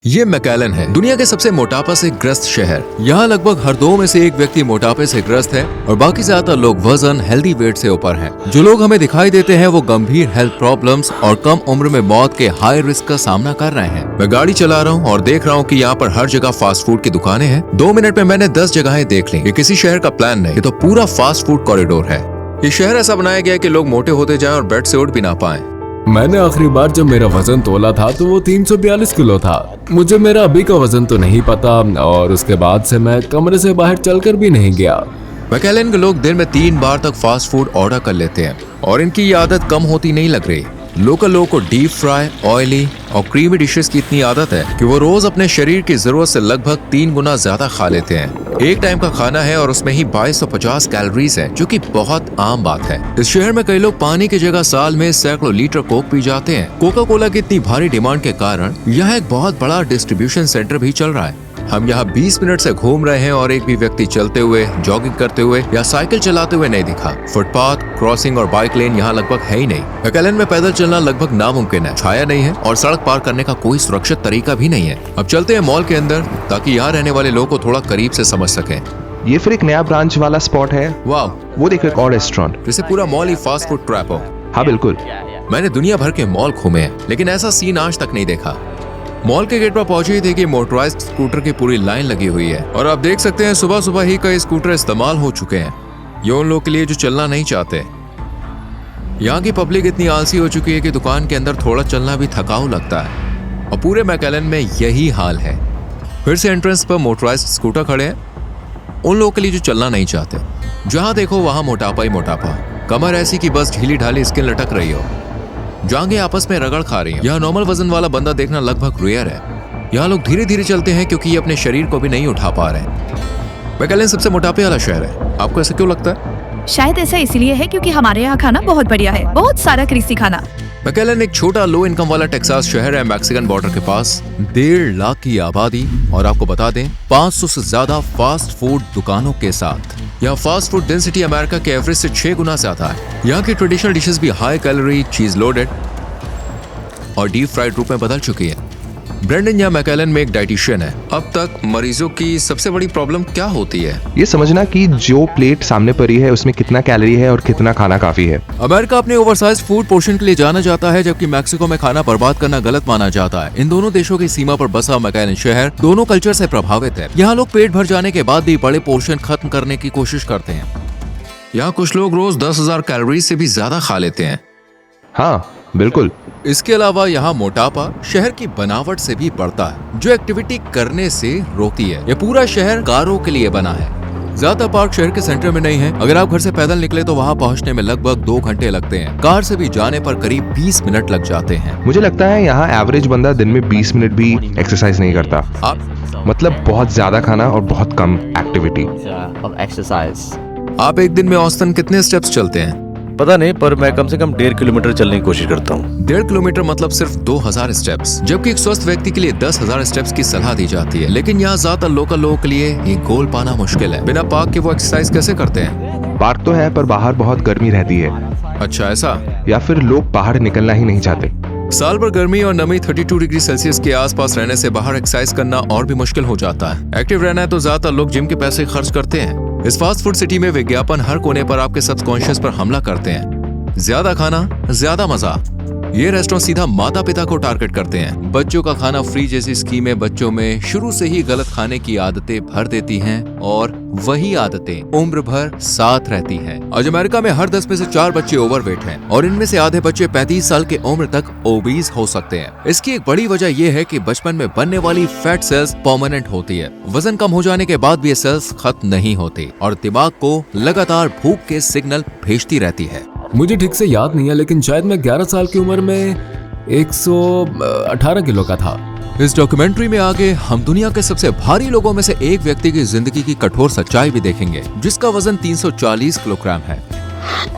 ये मैकेलन है, दुनिया के सबसे मोटापा से ग्रस्त शहर। यहाँ लगभग हर 2 में से 1 व्यक्ति मोटापे से ग्रस्त है और बाकी ज्यादातर लोग वजन हेल्दी वेट से ऊपर हैं। जो लोग हमें दिखाई देते हैं वो गंभीर हेल्थ प्रॉब्लम्स और कम उम्र में मौत के हाई रिस्क का सामना कर रहे हैं। मैं गाड़ी चला रहा हूँ और देख रहा हूँ कि यहाँ पर हर जगह फास्ट फूड की दुकानें हैं। 2 मिनट में मैंने 10 जगहें देख ली। ये किसी शहर का प्लान नहीं, ये तो पूरा फास्ट फूड कॉरिडोर है। ये शहर ऐसा बनाया गया है कि लोग मोटे होते जाएं और बेड से उठ भी ना पाएं। मैंने आखिरी बार जब मेरा वजन तोला था तो वो 342 किलो था। मुझे मेरा अभी का वजन तो नहीं पता और उसके बाद से मैं कमरे से बाहर चलकर भी नहीं गया। मैकेलन के लोग दिन में 3 बार तक फास्ट फूड ऑर्डर कर लेते हैं और इनकी ये आदत कम होती नहीं लग रही। लोकल लोगों को डीप फ्राई, ऑयली और क्रीमी डिशेस की इतनी आदत है कि वो रोज अपने शरीर की जरूरत से लगभग 3 गुना ज्यादा खा लेते हैं। एक टाइम का खाना है और उसमें ही 2250 कैलोरीज है, जो कि बहुत आम बात है। इस शहर में कई लोग पानी की जगह साल में सैकड़ों लीटर कोक पी जाते हैं। कोका कोला की इतनी भारी डिमांड के कारण यहाँ एक बहुत बड़ा डिस्ट्रीब्यूशन सेंटर भी चल रहा है। हम यहाँ 20 मिनट से घूम रहे हैं और एक भी व्यक्ति चलते हुए, जॉगिंग करते हुए या साइकिल चलाते हुए नहीं दिखा। फुटपाथ, क्रॉसिंग और बाइक लेन यहाँ लगभग है ही नहीं। मैकेलन में पैदल चलना लगभग नामुमकिन है। छाया नहीं है और सड़क पार करने का कोई सुरक्षित तरीका भी नहीं है। अब चलते हैं मॉल के अंदर ताकि यहाँ रहने वाले लोगों को थोड़ा करीब से समझ सकें। ये फिर एक नया ब्रांच वाला स्पॉट है। वाह, वो देखो एक और रेस्टोरेंट। जैसे पूरा मॉल ही फास्ट फूड ट्रैप हो। हाँ बिल्कुल। मैंने दुनिया भर के मॉल घूमे हैं लेकिन ऐसा सीन आज तक नहीं देखा। मॉल के गेट पर पहुंचे ही थे कि मोटराइज्ड स्कूटर की पूरी लाइन लगी हुई है और आप देख सकते हैं सुबह सुबह ही कई स्कूटर इस्तेमाल हो चुके हैं। ये उन लोगों के लिए जो चलना नहीं चाहते। यहाँ की पब्लिक इतनी आलसी हो चुकी है कि दुकान के अंदर थोड़ा चलना भी थकाऊ लगता है और पूरे मैकेलन में यही हाल है। फिर से एंट्रेंस पर मोटराइज्ड स्कूटर खड़े हैं उन लोगों के लिए जो चलना नहीं चाहते। जहाँ देखो वहाँ मोटापा ही मोटापा। कमर ऐसी कि बस ढीली ढाली स्किन लटक रही हो। जांघें आपस में रगड़ खा रही हैं। यहाँ नॉर्मल वजन वाला बंदा देखना लगभग रेयर है। यहाँ लोग धीरे धीरे चलते हैं क्योंकि ये अपने शरीर को भी नहीं उठा पा रहे। मैकेलन सबसे मोटापे वाला शहर है। आपको ऐसा क्यों लगता है? शायद ऐसा इसलिए है क्योंकि हमारे यहाँ खाना बहुत बढ़िया है, बहुत सारा क्रिस्पी खाना। मैकेलन एक छोटा लो इनकम वाला टेक्सास शहर है मैक्सिकन बॉर्डर के पास। 1.5 लाख की आबादी और आपको बता दें 500 से ज्यादा फास्ट फूड दुकानों के साथ। यहाँ फास्ट फूड डेंसिटी अमेरिका के एवरेज से 6 गुना ज्यादा है। यहाँ की ट्रेडिशनल डिशेस भी हाई कैलोरी, चीज लोडेड और डीप फ्राइड रूप में बदल चुकी है। ब्रेंडन यहाँ मैकेलन में एक डाइटिशियन है। अब तक मरीजों की सबसे बड़ी प्रॉब्लम क्या होती है? ये समझना कि जो प्लेट सामने पड़ी है उसमें कितना कैलोरी है और कितना खाना काफी है। अमेरिका अपने ओवरसाइज फूड पोर्शन के लिए जाना जाता है जबकि मैक्सिको में खाना बर्बाद करना गलत माना जाता है। इन दोनों देशों की सीमा पर बसा मैकेलन शहर दोनों कल्चर से प्रभावित है। यहाँ लोग पेट भर जाने के बाद भी बड़े पोर्शन खत्म करने की कोशिश करते हैं। यहाँ कुछ लोग रोज 10,000 कैलोरी से भी ज्यादा खा लेते हैं। हाँ बिल्कुल। इसके अलावा यहाँ मोटापा शहर की बनावट से भी बढ़ता है जो एक्टिविटी करने से रोकती है। ये पूरा शहर कारों के लिए बना है। ज्यादा पार्क शहर के सेंटर में नहीं है। अगर आप घर से पैदल निकले तो वहाँ पहुँचने में लगभग 2 घंटे लगते हैं। कार से भी जाने पर करीब 20 मिनट लग जाते हैं। मुझे लगता है यहाँ एवरेज बंदा दिन में 20 मिनट भी एक्सरसाइज नहीं करता। मतलब बहुत ज्यादा खाना और बहुत कम एक्टिविटी। आप एक दिन में औसतन कितने स्टेप्स चलते हैं? पता नहीं, पर मैं कम से कम 1.5 किलोमीटर चलने की कोशिश करता हूँ। 1.5 किलोमीटर मतलब सिर्फ 2000 स्टेप्स, जबकि एक स्वस्थ व्यक्ति के लिए 10,000 स्टेप्स की सलाह दी जाती है। लेकिन यहाँ ज्यादातर लोकल लोगों के लिए ये गोल पाना मुश्किल है। बिना पार्क के वो एक्सरसाइज कैसे करते हैं? पार्क तो है पर बाहर बहुत गर्मी रहती है। अच्छा ऐसा? या फिर लोग बाहर निकलना ही नहीं चाहते। साल भर गर्मी और नमी 32 डिग्री सेल्सियस के आसपास रहने से बाहर एक्सरसाइज करना और भी मुश्किल हो जाता है। एक्टिव रहना है तो ज्यादातर लोग जिम के पैसे खर्च करते हैं। इस फास्ट फूड सिटी में विज्ञापन हर कोने पर आपके सबकॉन्शियस पर हमला करते हैं। ज्यादा खाना, ज्यादा मजा। ये रेस्टोरेंट सीधा माता पिता को टारगेट करते हैं। बच्चों का खाना फ्री जैसी स्कीमें बच्चों में शुरू से ही गलत खाने की आदतें भर देती हैं और वही आदतें उम्र भर साथ रहती हैं। आज अमेरिका में हर 10 में से 4 बच्चे ओवरवेट हैं और इनमें से आधे बच्चे 35 साल की उम्र तक ओबीज हो सकते हैं। इसकी एक बड़ी वजह यह है कि बचपन में बनने वाली फैट सेल्स परमानेंट होती है। वजन कम हो जाने के बाद भी ये सेल्स खत्म नहीं होती और दिमाग को लगातार भूख के सिग्नल भेजती रहती है। मुझे ठीक से याद नहीं है लेकिन शायद मैं 11 साल की उम्र में 118 किलो का था। इस डॉक्यूमेंट्री में आगे हम दुनिया के सबसे भारी लोगों में से एक व्यक्ति की जिंदगी की कठोर सच्चाई भी देखेंगे जिसका वजन 340 किलोग्राम है।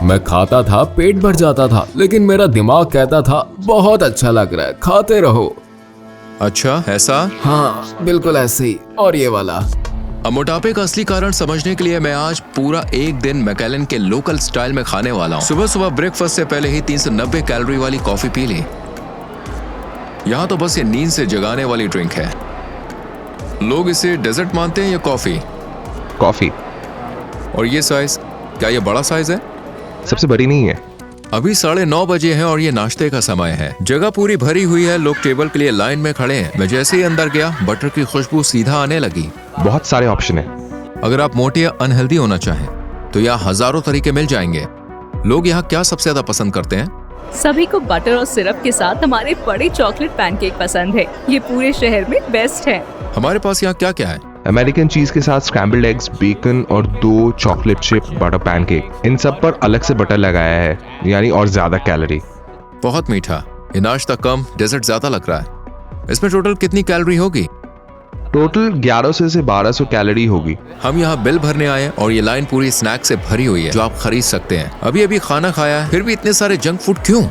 मैं खाता था, पेट भर जाता था, लेकिन मेरा दिमाग कहता था बहुत अच्छा लग रहा है, खाते रहो। अच्छा ऐसा? हाँ बिल्कुल ऐसे ही। और ये वाला। अब मोटापे का असली कारण समझने के लिए मैं आज पूरा एक दिन मैकेलन के लोकल स्टाइल में खाने वाला हूँ। सुबह सुबह ब्रेकफास्ट से पहले ही 390 कैलोरी वाली कॉफी पी ली। यहाँ तो बस ये नींद से जगाने वाली ड्रिंक है। लोग इसे डेजर्ट मानते हैं या कॉफी? कॉफी। और ये साइज, क्या ये बड़ा साइज है? सबसे बड़ी नहीं है। अभी 9:30 बजे हैं और ये नाश्ते का समय है। जगह पूरी भरी हुई है, लोग टेबल के लिए लाइन में खड़े हैं। मैं जैसे ही अंदर गया, बटर की खुशबू सीधा आने लगी। बहुत सारे ऑप्शन है। अगर आप मोटे या अनहेल्दी होना चाहें तो यहाँ हजारों तरीके मिल जाएंगे। लोग यहाँ क्या सबसे ज्यादा पसंद करते हैं? सभी को बटर और सिरप के साथ हमारे बड़े चॉकलेट पैनकेक पसंद है। ये पूरे शहर में बेस्ट है। हमारे पास यहाँ क्या क्या है? अमेरिकन चीज के साथ स्क्रैम्बल्ड एग्स, बेकन और 2 चॉकलेट चिप बटर पैनकेक। इन सब पर अलग से बटर लगाया है, यानी और ज्यादा कैलोरी। बहुत मीठा। ये नाश्ता कम, डेजर्ट ज्यादा लग रहा है। इसमें टोटल कितनी कैलोरी होगी? टोटल 1100 से 1200 कैलोरी होगी। हम यहाँ बिल भरने आए हैं और ये लाइन पूरी स्नैक से भरी हुई है जो आप खरीद सकते हैं। अभी अभी खाना खाया है, फिर भी इतने सारे जंक फूड क्यों?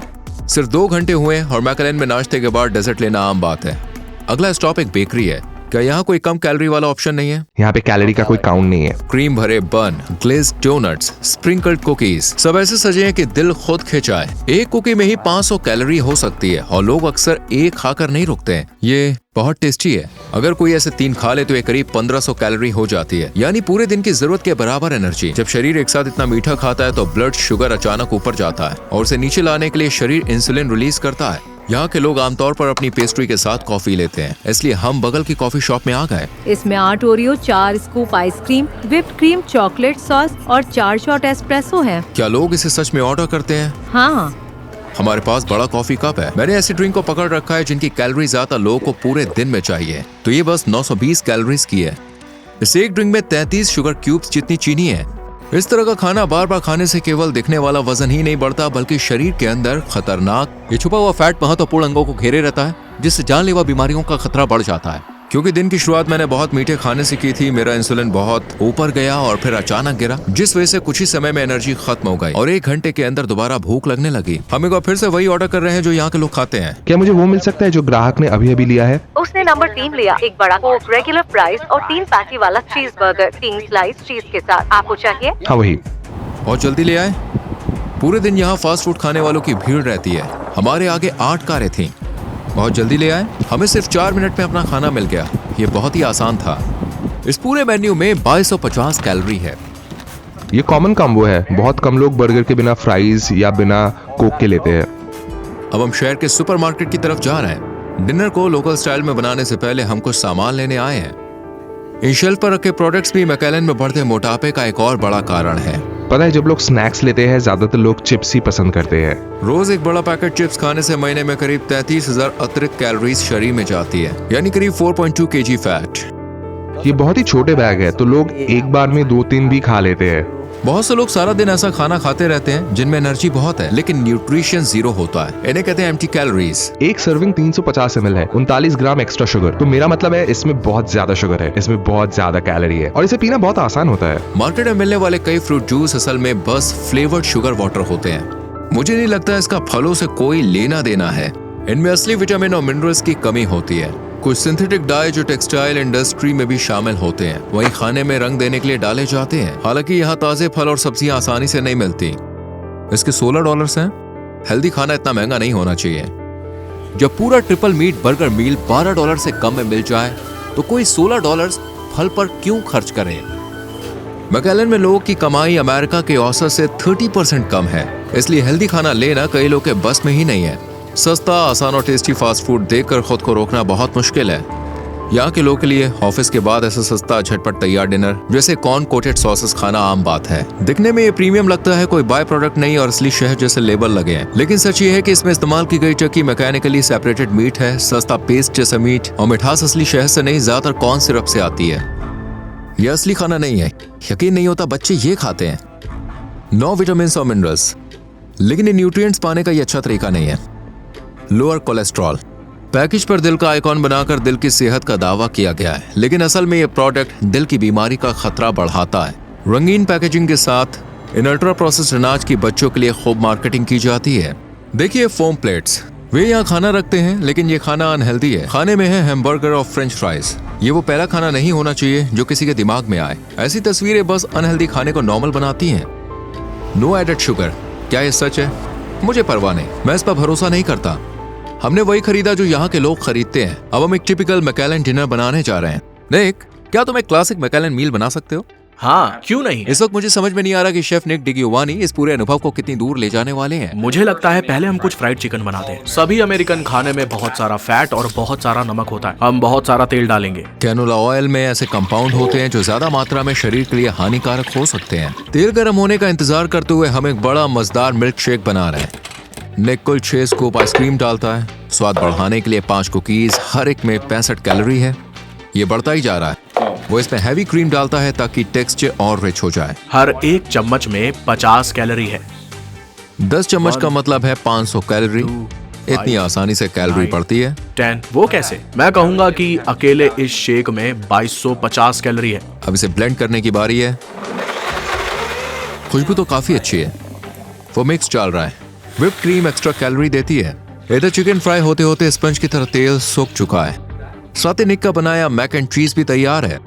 सिर्फ 2 घंटे हुए और मैकलेन में नाश्ते के बाद डेजर्ट लेना आम बात है। अगला स्टॉप एक बेकरी है। क्या यहाँ कोई कम कैलोरी वाला ऑप्शन नहीं है? यहाँ पे कैलोरी का कोई काउंट नहीं है। क्रीम भरे बन, ग्लेज्ड डोनट्स, स्प्रिंकल्ड कुकीज, सब ऐसे सजे हैं कि दिल खुद खिंचाए। एक कुकी में ही 500 कैलोरी हो सकती है और लोग अक्सर एक खाकर नहीं रुकते हैं। ये बहुत टेस्टी है। अगर कोई ऐसे 3 खा ले तो ये करीब 1500 कैलोरी हो जाती है, यानी पूरे दिन की जरूरत के बराबर एनर्जी। जब शरीर एक साथ इतना मीठा खाता है तो ब्लड शुगर अचानक ऊपर जाता है और उसे नीचे लाने के लिए शरीर इंसुलिन रिलीज करता है। यहाँ के लोग आमतौर पर अपनी पेस्ट्री के साथ कॉफी लेते हैं, इसलिए हम बगल की कॉफी शॉप में आ गए। इसमें 8 Oreo, 4 scoop ice cream, whipped cream, chocolate sauce और 4 शॉट एस्प्रेसो है। क्या लोग इसे सच में ऑर्डर करते हैं? हाँ। हमारे पास बड़ा कॉफी कप है। मैंने ऐसी ड्रिंक को पकड़ रखा है जिनकी कैलोरी ज्यादा लोगों को पूरे दिन में चाहिए, तो ये बस 920 कैलोरीज की है। इस एक ड्रिंक में 33 शुगर क्यूब्स जितनी चीनी है। इस तरह का खाना बार बार खाने से केवल दिखने वाला वजन ही नहीं बढ़ता, बल्कि शरीर के अंदर खतरनाक ये छुपा हुआ फैट महत्वपूर्ण अंगों को घेरे रहता है, जिससे जानलेवा बीमारियों का खतरा बढ़ जाता है। क्योंकि दिन की शुरुआत मैंने बहुत मीठे खाने से की थी, मेरा इंसुलिन बहुत ऊपर गया और फिर अचानक गिरा, जिस वजह से कुछ ही समय में एनर्जी खत्म हो गई और 1 घंटे के अंदर दोबारा भूख लगने लगी। हम एक बार फिर से वही ऑर्डर कर रहे हैं जो यहाँ के लोग खाते हैं। क्या मुझे वो मिल सकता है जो ग्राहक ने अभी अभी लिया है? उसने नंबर 3 लिया, एक बड़ा कोक, रेगुलर प्राइस और 3 पैटी वाला चीज बर्गर, 3 स्लाइस चीज के साथ। आपको चाहिए? हाँ वही। और जल्दी ले आए। पूरे दिन यहाँ फास्ट फूड खाने वालों की भीड़ रहती है। हमारे आगे 8 कारें थीं। बहुत जल्दी ले आए। हमें सिर्फ 4 मिनट में अपना खाना मिल गया। ये बहुत ही आसान था। इस पूरे मेन्यू में 2250 कैलोरी है। ये कॉमन कॉम्बो है। बहुत कम लोग बर्गर के बिना फ्राइज या बिना कोक के लेते हैं। अब हम शहर के सुपरमार्केट की तरफ जा रहे हैं। डिनर को लोकल स्टाइल में बनाने से पहले हम कुछ सामान लेने आए हैं। इन शेल्फ पर रखे प्रोडक्ट्स भी मैकलेन में बढ़ते मोटापे का एक और बड़ा कारण है। पता है, जब लोग स्नैक्स लेते हैं ज्यादातर लोग चिप्स ही पसंद करते हैं। रोज एक बड़ा पैकेट चिप्स खाने से महीने में करीब 33,000 अतिरिक्त कैलोरीज शरीर में जाती है, यानी करीब 4.2 kg फैट। ये बहुत ही छोटे बैग है, तो लोग एक बार में 2-3 भी खा लेते हैं। बहुत से लोग सारा दिन ऐसा खाना खाते रहते हैं जिनमें एनर्जी बहुत है लेकिन न्यूट्रिशन 0 होता है। इन्हें कहते हैं एम्प्टी कैलोरीज। एक सर्विंग 350 ml है, 39 ग्राम एक्स्ट्रा शुगर। तो मेरा मतलब है इसमें बहुत ज्यादा शुगर है, इसमें बहुत ज्यादा कैलोरी है और इसे पीना बहुत आसान होता है। मार्केट में मिलने वाले कई फ्रूट जूस असल में बस फ्लेवर्ड शुगर वाटर होते हैं। मुझे नहीं लगता इसका फलों से कोई लेना देना है। इनमें असली विटामिन और मिनरल्स की कमी होती है। कुछ सिंथेटिक डाई जो टेक्सटाइल इंडस्ट्री में भी शामिल होते हैं, वही खाने में रंग देने के लिए डाले जाते हैं। हालांकि यहाँ ताजे फल और सब्जियां आसानी से नहीं मिलती। इसके $16 हैं। हेल्दी खाना इतना महंगा नहीं होना चाहिए। जब पूरा ट्रिपल मीट बर्गर मील $12 से कम में मिल जाए तो कोई $16 फल पर क्यों खर्च करे? मैकलेन में लोगों की कमाई अमेरिका के औसत से 30% कम है, इसलिए हेल्दी खाना लेना कई लोग के बस में ही नहीं है। सस्ता, आसान और टेस्टी फास्ट फूड देखकर खुद को रोकना बहुत मुश्किल है। यहाँ के लोगों के लिए ऑफिस के बाद ऐसा सस्ता झटपट तैयार डिनर जैसे कॉर्न कोटेड सॉसेस खाना आम बात है। दिखने में ये प्रीमियम लगता है, कोई बाय प्रोडक्ट नहीं और असली शहद जैसे लेबल लगे हैं, लेकिन सच ये है कि इसमें इस्तेमाल की गई टर्की मैकेनिकली सेपरेटेड मीट है, सस्ता पेस्ट जैसा मीट और मिठास असली शहद से नहीं, ज्यादातर कॉर्न सिरप से आती है। यह असली खाना नहीं है। यकीन नहीं होता बच्चे ये खाते हैं। 9 विटामिन और मिनरल्स, लेकिन ये न्यूट्रिएंट्स पाने का ये अच्छा तरीका नहीं है। लोअर कोलेस्ट्रॉल, पैकेज पर दिल का आइकॉन बनाकर दिल की सेहत का दावा किया गया है, लेकिन असल में यह प्रोडक्ट दिल की बीमारी का खतरा बढ़ाता है। रंगीन पैकेजिंग के साथ इन अल्ट्रा प्रोसेस्ड अनाज की बच्चों के लिए खूब मार्केटिंग की जाती है। देखिए फोम प्लेट्स, वे यहाँ खाना रखते हैं लेकिन ये खाना अनहेल्दी है। खाने में है हैमबर्गर और फ्रेंच फ्राइज। ये वो पहला खाना नहीं होना चाहिए जो किसी के दिमाग में आए। ऐसी तस्वीरें बस अनहेल्दी खाने को नॉर्मल बनाती हैं। नो एडेड शुगर, क्या ये सच है? मुझे परवाह नहीं, मैं इस पर भरोसा नहीं करता। हमने वही खरीदा जो यहाँ के लोग खरीदते हैं। अब हम एक टिपिकल मैकेलन डिनर बनाने जा रहे हैं। निक, क्या तुम एक क्लासिक मैकेलन मील बना सकते हो? हाँ, क्यों नहीं। इस वक्त मुझे समझ में नहीं आ रहा कि शेफ निक डिगियोवानी इस पूरे अनुभव को कितनी दूर ले जाने वाले हैं। मुझे लगता है पहले हम कुछ फ्राइड चिकन बनाते हैं। सभी अमेरिकन खाने में बहुत सारा फैट और बहुत सारा नमक होता है। हम बहुत सारा तेल डालेंगे। कैनोला ऑयल में ऐसे कंपाउंड होते हैं जो ज्यादा मात्रा में शरीर के लिए हानिकारक हो सकते हैं। तेल गर्म होने का इंतजार करते हुए हम एक बड़ा मजेदार मिल्क शेक बना रहे हैं। निक कुल 6 स्कूप आइसक्रीम डालता है। स्वाद बढ़ाने के लिए 5 कुकीज, हर एक में 65 कैलोरी है। ये बढ़ता ही जा रहा है। वो इसमें हैवी क्रीम डालता है ताकि टेक्सचर और रिच हो जाए। हर एक चम्मच में 50 कैलोरी है। 10 चम्मच का मतलब है 500 कैलोरी। इतनी आसानी से कैलोरी बढ़ती है। 10, वो कैसे? मैं कहूंगा कि अकेले इस शेक में 2250 कैलोरी है। अब इसे ब्लेंड करने की बारी है। खुशबू तो काफी अच्छी है। वो मिक्स चल रहा है। व्हिप क्रीम एक्स्ट्रा कैलोरी देती है। इधर चिकन फ्राई होते होते स्पंज की तरह तेल सूख चुका है। साथ ही निक का बनाया मैक एंड चीज भी तैयार है।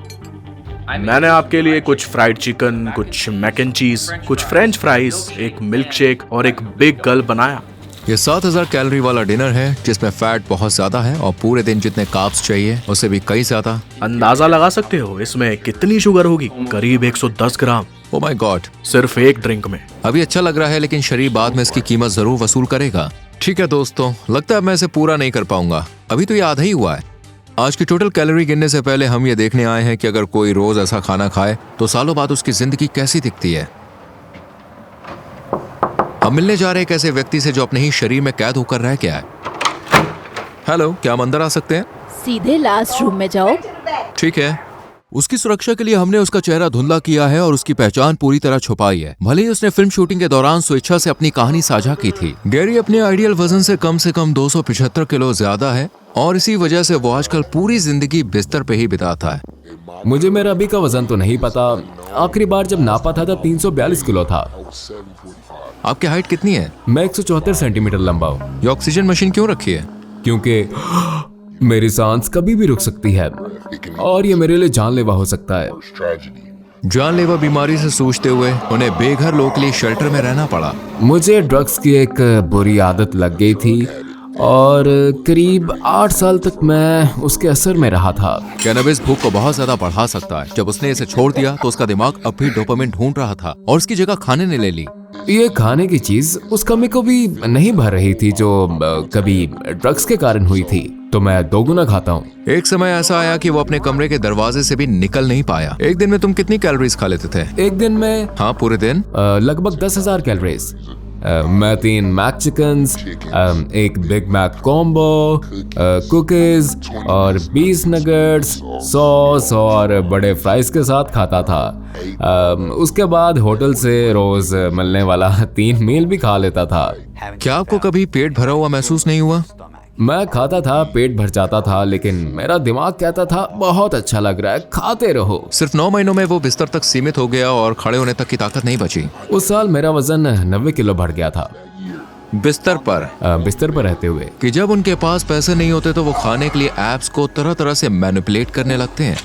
मैंने आपके लिए कुछ फ्राइड चिकन, कुछ मैक एंड चीज, कुछ फ्रेंच फ्राइज, एक मिल्क शेक और एक बिग गल्प बनाया। ये 7000 कैलोरी वाला डिनर है जिसमें फैट बहुत ज्यादा है और पूरे दिन जितने कार्ब्स चाहिए उससे भी कई ज्यादा। अंदाजा लगा सकते हो इसमें कितनी शुगर होगी? करीब 110 ग्राम। ओह माय गॉड, सिर्फ एक ड्रिंक में। अभी अच्छा लग रहा है लेकिन शरीर बाद में इसकी कीमत जरूर वसूल करेगा। ठीक है दोस्तों, लगता है मैं इसे पूरा नहीं कर पाऊंगा। अभी तो ये आधा ही हुआ है। आज की टोटल कैलोरी गिनने से पहले हम ये देखने आए हैं कि अगर कोई रोज ऐसा खाना खाए तो सालों बाद उसकी जिंदगी कैसी दिखती है। हम मिलने जा रहे हैं एक ऐसे व्यक्ति से जो अपने ही शरीर में कैद होकर रह गया है। हेलो, क्या हम अंदर आ सकते हैं? सीधे लास्ट रूम में जाओ। ठीक है। उसकी सुरक्षा के लिए हमने उसका चेहरा धुंधला किया है और उसकी पहचान पूरी तरह छुपाई है। भले ही उसने फिल्म शूटिंग के दौरान स्वेच्छा से अपनी कहानी साझा की थी। गैरी अपने आइडियल वजन से कम 275 किलो ज्यादा है और इसी वजह से वो आजकल पूरी जिंदगी बिस्तर पे ही बिताता है। मुझे मेरा अभी का वजन तो नहीं पता। आखिरी बार जब नापा था तब 342 किलो था। आपकी हाइट कितनी है? मैं 174 सेंटीमीटर लंबा हूँ। ये ऑक्सीजन मशीन क्यों रखी है? क्योंकि मेरी सांस कभी भी रुक सकती है और ये मेरे लिए जानलेवा हो सकता है। जानलेवा बीमारी से जूझते हुए उन्हें बेघर लोगों के लिए शेल्टर में रहना पड़ा। मुझे ड्रग्स की एक बुरी आदत लग गई थी और करीब 8 साल तक मैं उसके असर में रहा था। कैनबिस भूख को बहुत ज्यादा बढ़ा सकता है। जब उसने इसे छोड़ दिया तो उसका दिमाग अब भी डोपामिन ढूंढ रहा था और उसकी जगह खाने ने ले ली। ये खाने की चीज उस कमी को भी नहीं भर रही थी जो कभी ड्रग्स के कारण हुई थी, तो मैं 2 गुना खाता हूँ। एक समय ऐसा आया कि वो अपने कमरे के दरवाजे से भी निकल नहीं पाया। एक दिन में तुम कितनी कैलोरीज खा लेते थे? एक दिन में? हाँ, पूरे दिन लगभग 10,000 कैलोरीज। मैं 3 मैक चिकन्स, एक बिग मैक कॉम्बो, कुकीज और 20 नगेट्स, सॉस और बड़े फ्राइज के साथ खाता था। उसके बाद होटल से रोज मिलने वाला 3 मील भी खा लेता था। क्या आपको कभी पेट भरा हुआ महसूस नहीं हुआ? मैं खाता था, पेट भर जाता था, लेकिन मेरा दिमाग कहता था बहुत अच्छा लग रहा है, खाते रहो। सिर्फ 9 महीनों में वो बिस्तर तक सीमित हो गया और खड़े होने तक की ताकत नहीं बची। उस साल मेरा वजन 90 किलो बढ़ गया था। बिस्तर पर रहते हुए। कि जब उनके पास पैसे नहीं होते तो वो खाने के लिए एप्स को तरह तरह से मैनिपुलेट करने लगते हैं।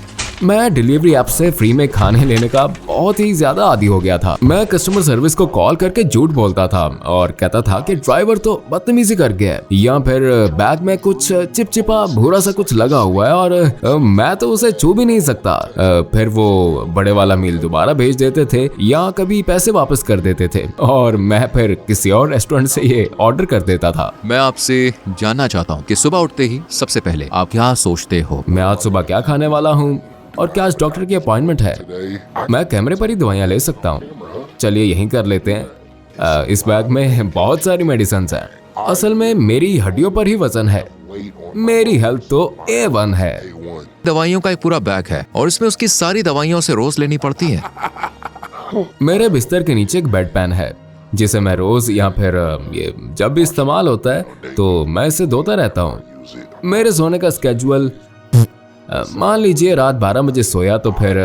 मैं डिलीवरी ऐप से फ्री में खाने लेने का बहुत ही ज्यादा आदी हो गया था। मैं कस्टमर सर्विस को कॉल करके झूठ बोलता था और कहता था कि ड्राइवर तो बदतमीजी कर गया, या फिर बैग में कुछ चिपचिपा भूरा सा कुछ लगा हुआ है और मैं तो उसे छू भी नहीं सकता। फिर वो बड़े वाला मील दोबारा भेज देते थे या कभी पैसे वापस कर देते थे और मैं फिर किसी और रेस्टोरेंट से ये ऑर्डर कर देता था। मैं आपसे जानना चाहता हूँ कि सुबह उठते ही सबसे पहले आप क्या सोचते हो? मैं आज सुबह क्या खाने वाला हूँ और क्या आज डॉक्टर की अपॉइंटमेंट है। मैं कैमरे पर ही दवाइयाँ ले सकता हूँ। चलिए यहीं कर लेते हैं। इस बैग में बहुत सारी मेडिसिन है। असल में मेरी हड्डियों पर ही वजन है। मेरी हेल्थ तो A1 है। दवाइयों का एक पूरा बैग है और इसमें उसकी सारी दवाइयाँ उसे रोज लेनी पड़ती हैं। मेरे बिस्तर के नीचे एक बेड पैन है जिसे मैं रोज या फिर ये जब भी इस्तेमाल होता है तो मैं इसे धोता रहता हूँ। मेरे सोने का स्केड्यूल, मान लीजिए रात 12 बजे सोया तो फिर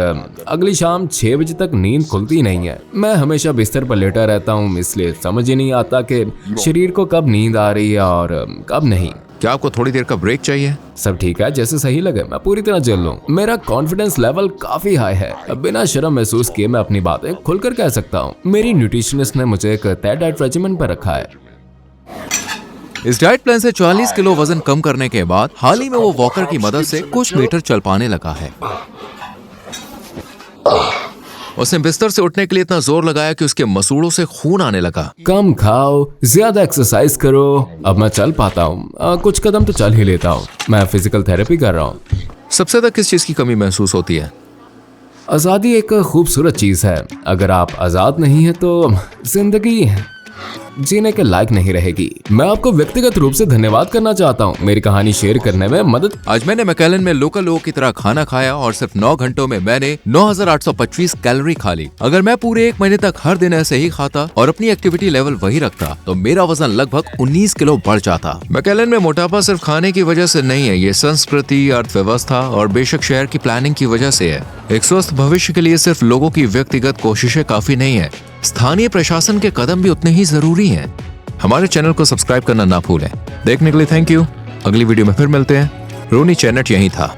अगली शाम 6 बजे तक नींद खुलती नहीं है। मैं हमेशा बिस्तर पर लेटा रहता हूँ, इसलिए समझ ही नहीं आता कि शरीर को कब नींद आ रही है और कब नहीं। क्या आपको थोड़ी देर का ब्रेक चाहिए? सब ठीक है, जैसे सही लगे। मैं पूरी तरह झेल लूं। मेरा कॉन्फिडेंस लेवल काफी हाई है। बिना शर्म महसूस किए मैं अपनी बातें खुलकर कह सकता हूँ। मेरी न्यूट्रिशनिस्ट ने मुझे एक तय डाइट रेजिमेंट पर रखा है। इस डाइट प्लान से 40 किलो वजन कम करने के बाद हाल ही में वो वॉकर की मदद से कुछ मीटर चल पाने लगा है। उसने बिस्तर से उठने के लिए इतना जोर लगाया कि उसके मसूड़ों से खून आने लगा। कम खाओ, ज्यादा एक्सरसाइज करो। अब मैं चल पाता हूँ, कुछ कदम तो चल ही लेता हूँ। मैं फिजिकल थेरेपी कर रहा हूँ। सबसे ज्यादा किस चीज की कमी महसूस होती है? आज़ादी एक खूबसूरत चीज़ है। अगर आप आज़ाद नहीं है तो जिंदगी जीने के लायक नहीं रहेगी। मैं आपको व्यक्तिगत रूप से धन्यवाद करना चाहता हूँ मेरी कहानी शेयर करने में मदद। आज मैंने मैकलेन में लोकल लोगों की तरह खाना खाया और सिर्फ 9 घंटों में मैंने 9,825 कैलोरी खा ली। अगर मैं पूरे 1 महीने तक हर दिन ऐसे ही खाता और अपनी एक्टिविटी लेवल वही रखता तो मेरा वजन लगभग 19 किलो बढ़ जाता। मैकलेन में मोटापा सिर्फ खाने की वजह से नहीं है, ये संस्कृति, अर्थव्यवस्था और बेशक शहर की प्लानिंग की वजह से है। एक स्वस्थ भविष्य के लिए सिर्फ लोगों की व्यक्तिगत कोशिशें काफी नहीं है, स्थानीय प्रशासन के कदम भी उतने ही जरूरी हैं। हमारे चैनल को सब्सक्राइब करना ना भूलें। देखने के लिए थैंक यू। अगली वीडियो में फिर मिलते हैं। रोनी चैनट यहीं था।